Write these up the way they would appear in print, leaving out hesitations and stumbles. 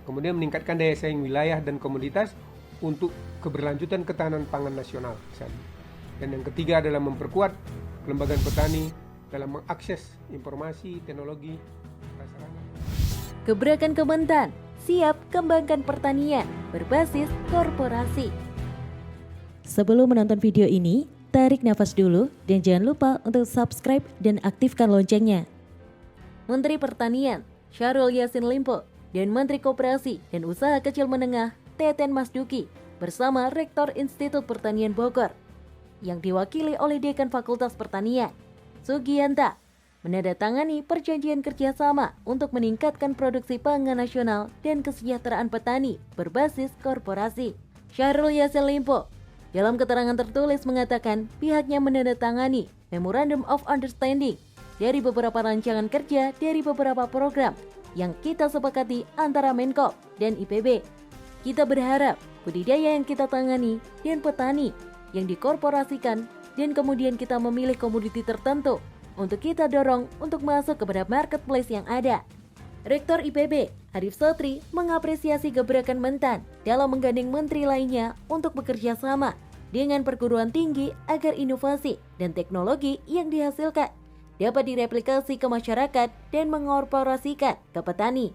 Kemudian meningkatkan daya saing wilayah dan komoditas untuk keberlanjutan ketahanan pangan nasional misalnya. Dan yang ketiga adalah memperkuat kelembagaan petani dalam mengakses informasi, teknologi, prasarana. Gebrakan Kementan, siap kembangkan pertanian berbasis korporasi. Sebelum menonton video ini, tarik nafas dulu dan jangan lupa untuk subscribe dan aktifkan loncengnya. Menteri Pertanian Syahrul Yassin Limpo dan Menteri Koperasi dan Usaha Kecil Menengah Teten Masduki bersama Rektor Institut Pertanian Bogor yang diwakili oleh Dekan Fakultas Pertanian Sugiyanta menandatangani perjanjian kerjasama untuk meningkatkan produksi pangan nasional dan kesejahteraan petani berbasis korporasi. Syahrul Yassin Limpo dalam keterangan tertulis mengatakan pihaknya menandatangani Memorandum of Understanding dari beberapa rancangan kerja dari beberapa program yang kita sepakati antara Menkop dan IPB. Kita berharap budidaya yang kita tangani dan petani yang dikorporasikan dan kemudian kita memilih komoditi tertentu untuk kita dorong untuk masuk kepada marketplace yang ada. Rektor IPB, Arief Sotri, mengapresiasi gebrakan Mentan dalam menggandeng menteri lainnya untuk bekerja sama dengan perguruan tinggi agar inovasi dan teknologi yang dihasilkan dapat direplikasi ke masyarakat dan mengkorporasikan ke petani.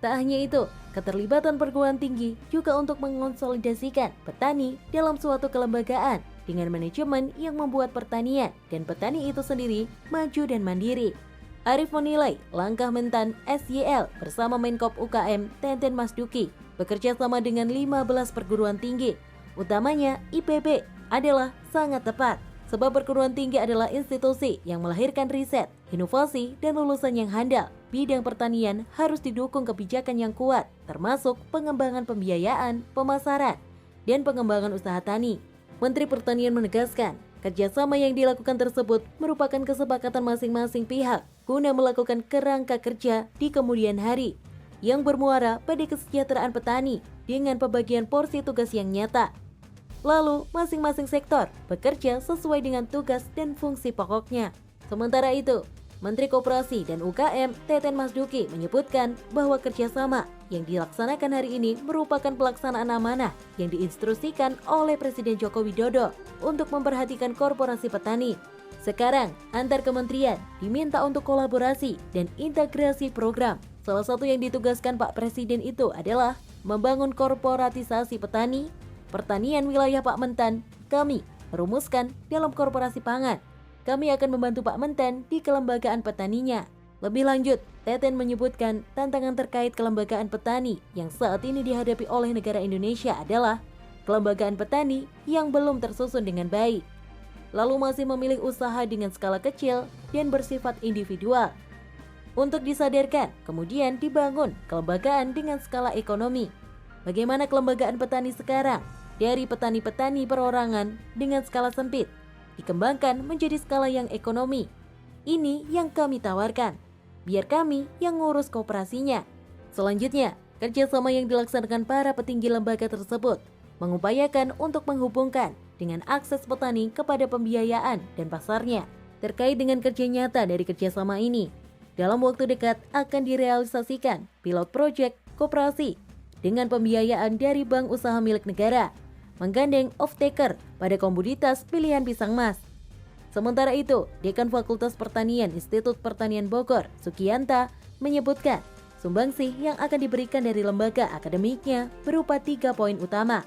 Tak hanya itu, keterlibatan perguruan tinggi juga untuk mengonsolidasikan petani dalam suatu kelembagaan dengan manajemen yang membuat pertanian dan petani itu sendiri maju dan mandiri. Arief menilai langkah Mentan SYL bersama Menkop UKM Teten Masduki bekerja sama dengan 15 perguruan tinggi, utamanya IPB, adalah sangat tepat. Sebab perguruan tinggi adalah institusi yang melahirkan riset, inovasi, dan lulusan yang handal. Bidang pertanian harus didukung kebijakan yang kuat, termasuk pengembangan pembiayaan, pemasaran, dan pengembangan usaha tani. Menteri Pertanian menegaskan, kerjasama yang dilakukan tersebut merupakan kesepakatan masing-masing pihak guna melakukan kerangka kerja di kemudian hari yang bermuara pada kesejahteraan petani dengan pembagian porsi tugas yang nyata. Lalu, masing-masing sektor bekerja sesuai dengan tugas dan fungsi pokoknya. Sementara itu, Menteri Koperasi dan UKM Teten Masduki menyebutkan bahwa kerjasama yang dilaksanakan hari ini merupakan pelaksanaan amanah yang diinstruksikan oleh Presiden Joko Widodo untuk memperhatikan korporasi petani. Sekarang, antar kementerian diminta untuk kolaborasi dan integrasi program. Salah satu yang ditugaskan Pak Presiden itu adalah membangun korporatisasi petani. Pertanian wilayah Pak Mentan, kami merumuskan dalam korporasi pangan. Kami akan membantu Pak Mentan di kelembagaan petaninya. Lebih lanjut, Teten menyebutkan tantangan terkait kelembagaan petani yang saat ini dihadapi oleh negara Indonesia adalah kelembagaan petani yang belum tersusun dengan baik, lalu masih memilih usaha dengan skala kecil dan bersifat individual. Untuk disadarkan, kemudian dibangun kelembagaan dengan skala ekonomi. Bagaimana kelembagaan petani sekarang? Dari petani-petani perorangan dengan skala sempit dikembangkan menjadi skala yang ekonomi. Ini yang kami tawarkan. Biar kami yang ngurus kooperasinya. Selanjutnya, kerjasama yang dilaksanakan para petinggi lembaga tersebut mengupayakan untuk menghubungkan dengan akses petani kepada pembiayaan dan pasarnya. Terkait dengan kerja nyata dari kerjasama ini, dalam waktu dekat akan direalisasikan pilot project koperasi dengan pembiayaan dari bank usaha milik negara, menggandeng off-taker pada komoditas pilihan pisang mas. Sementara itu, Dekan Fakultas Pertanian Institut Pertanian Bogor, Sugiyanta, menyebutkan sumbangsih yang akan diberikan dari lembaga akademiknya berupa 3 poin utama,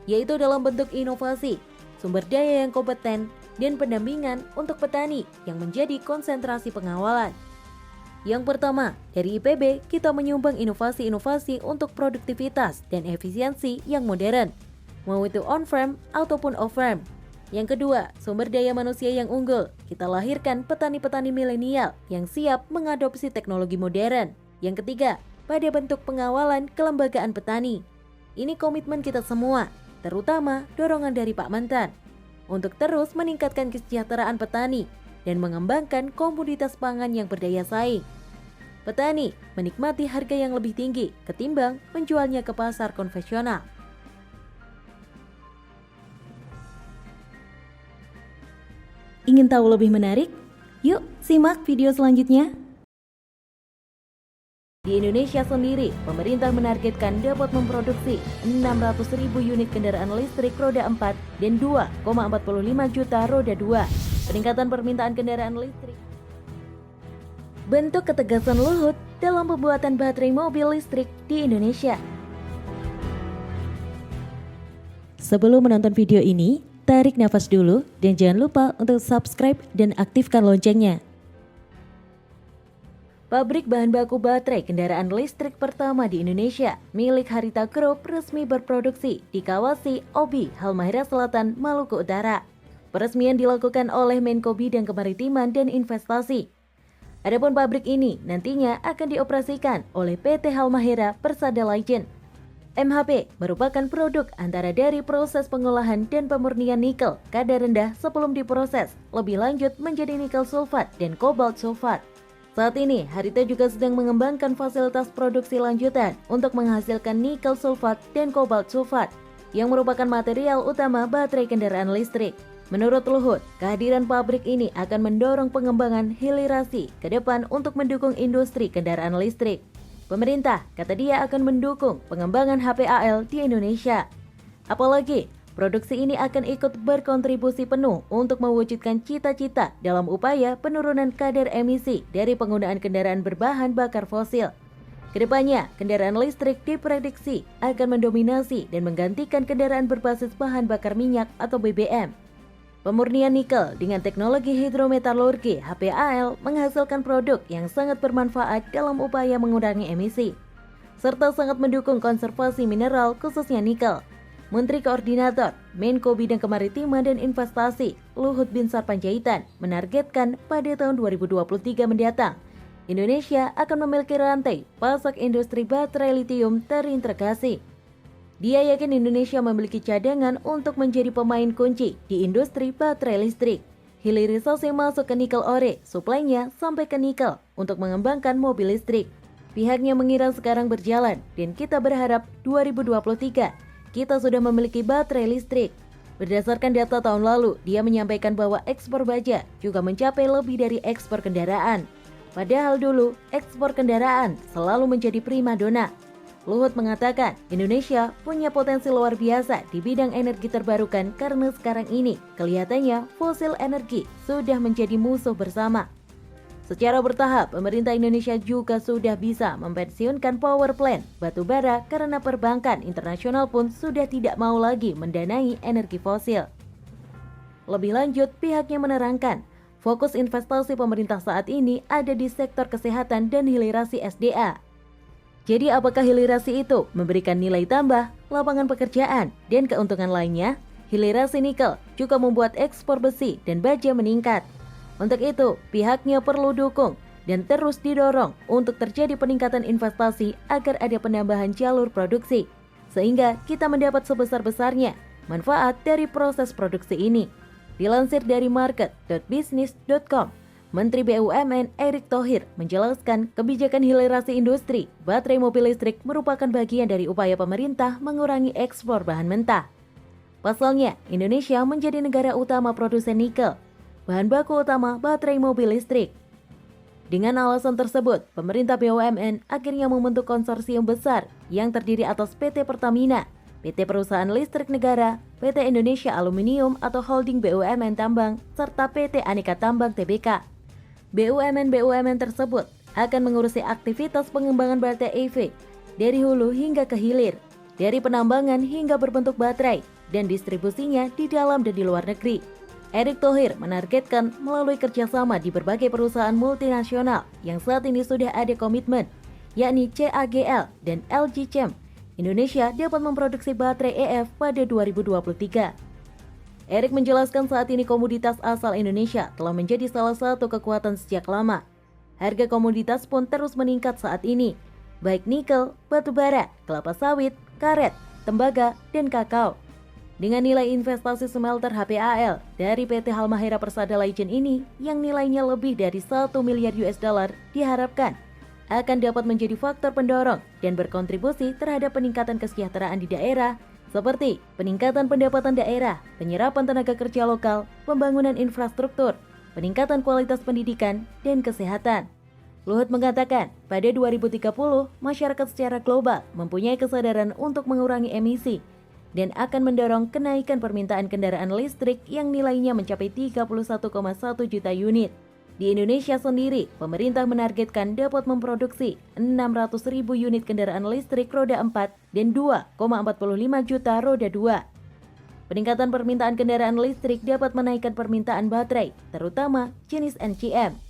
yaitu dalam bentuk inovasi, sumber daya yang kompeten, dan pendampingan untuk petani yang menjadi konsentrasi pengawalan. Yang pertama, dari IPB kita menyumbang inovasi-inovasi untuk produktivitas dan efisiensi yang modern, mau itu on-farm ataupun off-farm. Yang kedua, sumber daya manusia yang unggul. Kita lahirkan petani-petani milenial yang siap mengadopsi teknologi modern. Yang ketiga, pada bentuk pengawalan kelembagaan petani. Ini komitmen kita semua, terutama dorongan dari Pak Mentan, untuk terus meningkatkan kesejahteraan petani dan mengembangkan komoditas pangan yang berdaya saing. Petani menikmati harga yang lebih tinggi ketimbang menjualnya ke pasar konvensional. Ingin tahu lebih menarik? Yuk simak video selanjutnya. Di Indonesia sendiri, pemerintah menargetkan dapat memproduksi 600.000 unit kendaraan listrik roda 4 dan 2,45 juta roda 2. Peningkatan permintaan kendaraan listrik. Bentuk ketegasan Luhut dalam pembuatan baterai mobil listrik di Indonesia. Sebelum menonton video ini, tarik nafas dulu dan jangan lupa untuk subscribe dan aktifkan loncengnya. Pabrik bahan baku baterai kendaraan listrik pertama di Indonesia milik Harita Group resmi berproduksi di kawasan Obi, Halmahera Selatan, Maluku Utara. Peresmian dilakukan oleh Menko Bidang Kemaritiman dan Investasi. Adapun pabrik ini nantinya akan dioperasikan oleh PT Halmahera Persada Legend. MHP merupakan produk antara dari proses pengolahan dan pemurnian nikel kadar rendah sebelum diproses lebih lanjut menjadi nikel sulfat dan kobalt sulfat. Saat ini, Harita juga sedang mengembangkan fasilitas produksi lanjutan untuk menghasilkan nikel sulfat dan kobalt sulfat yang merupakan material utama baterai kendaraan listrik. Menurut Luhut, kehadiran pabrik ini akan mendorong pengembangan hilirisasi ke depan untuk mendukung industri kendaraan listrik. Pemerintah, kata dia, akan mendukung pengembangan HPAL di Indonesia. Apalagi, produksi ini akan ikut berkontribusi penuh untuk mewujudkan cita-cita dalam upaya penurunan kadar emisi dari penggunaan kendaraan berbahan bakar fosil. Kedepannya, kendaraan listrik diprediksi akan mendominasi dan menggantikan kendaraan berbasis bahan bakar minyak atau BBM. Pemurnian nikel dengan teknologi hidrometalurgi HPAL menghasilkan produk yang sangat bermanfaat dalam upaya mengurangi emisi, serta sangat mendukung konservasi mineral khususnya nikel. Menteri Koordinator Menko Bidang Kemaritiman dan Investasi Luhut Binsar Panjaitan menargetkan pada tahun 2023 mendatang, Indonesia akan memiliki rantai pasok industri baterai litium terintegrasi. Dia yakin Indonesia memiliki cadangan untuk menjadi pemain kunci di industri baterai listrik. Hilirisasi masuk ke nikel ore, suplainya sampai ke nikel untuk mengembangkan mobil listrik. Pihaknya mengira sekarang berjalan dan kita berharap 2023 kita sudah memiliki baterai listrik. Berdasarkan data tahun lalu, dia menyampaikan bahwa ekspor baja juga mencapai lebih dari ekspor kendaraan. Padahal dulu, ekspor kendaraan selalu menjadi primadona. Luhut mengatakan, Indonesia punya potensi luar biasa di bidang energi terbarukan karena sekarang ini kelihatannya fosil energi sudah menjadi musuh bersama. Secara bertahap, pemerintah Indonesia juga sudah bisa mempensiunkan power plant batu bara karena perbankan internasional pun sudah tidak mau lagi mendanai energi fosil. Lebih lanjut, pihaknya menerangkan, fokus investasi pemerintah saat ini ada di sektor kesehatan dan hilirisasi SDA. Jadi apakah hilirisasi itu memberikan nilai tambah, lapangan pekerjaan, dan keuntungan lainnya? Hilirisasi nikel juga membuat ekspor besi dan baja meningkat. Untuk itu, pihaknya perlu dukung dan terus didorong untuk terjadi peningkatan investasi agar ada penambahan jalur produksi, sehingga kita mendapat sebesar-besarnya manfaat dari proses produksi ini. Dilansir dari market.business.com, Menteri BUMN Erick Thohir menjelaskan kebijakan hilirisasi industri baterai mobil listrik merupakan bagian dari upaya pemerintah mengurangi ekspor bahan mentah. Pasalnya, Indonesia menjadi negara utama produsen nikel, bahan baku utama baterai mobil listrik. Dengan alasan tersebut, pemerintah BUMN akhirnya membentuk konsorsium besar yang terdiri atas PT Pertamina, PT Perusahaan Listrik Negara, PT Indonesia Aluminium atau Holding BUMN Tambang, serta PT Aneka Tambang Tbk. BUMN tersebut akan mengurusi aktivitas pengembangan baterai EV dari hulu hingga ke hilir, dari penambangan hingga berbentuk baterai, dan distribusinya di dalam dan di luar negeri. Erick Thohir menargetkan melalui kerjasama di berbagai perusahaan multinasional yang saat ini sudah ada komitmen, yakni CAGL dan LG Chem, Indonesia dapat memproduksi baterai EF pada 2023. Erick menjelaskan saat ini komoditas asal Indonesia telah menjadi salah satu kekuatan sejak lama. Harga komoditas pun terus meningkat saat ini, baik nikel, batu bara, kelapa sawit, karet, tembaga, dan kakao. Dengan nilai investasi smelter HPAL dari PT Halmahera Persada Legend ini yang nilainya lebih dari 1 miliar US dollar diharapkan akan dapat menjadi faktor pendorong dan berkontribusi terhadap peningkatan kesejahteraan di daerah seperti peningkatan pendapatan daerah, penyerapan tenaga kerja lokal, pembangunan infrastruktur, peningkatan kualitas pendidikan, dan kesehatan. Luhut mengatakan, pada 2030, masyarakat secara global mempunyai kesadaran untuk mengurangi emisi dan akan mendorong kenaikan permintaan kendaraan listrik yang nilainya mencapai 31,1 juta unit. Di Indonesia sendiri, pemerintah menargetkan dapat memproduksi 600.000 unit kendaraan listrik roda 4 dan 2,45 juta roda 2. Peningkatan permintaan kendaraan listrik dapat menaikkan permintaan baterai, terutama jenis NCM.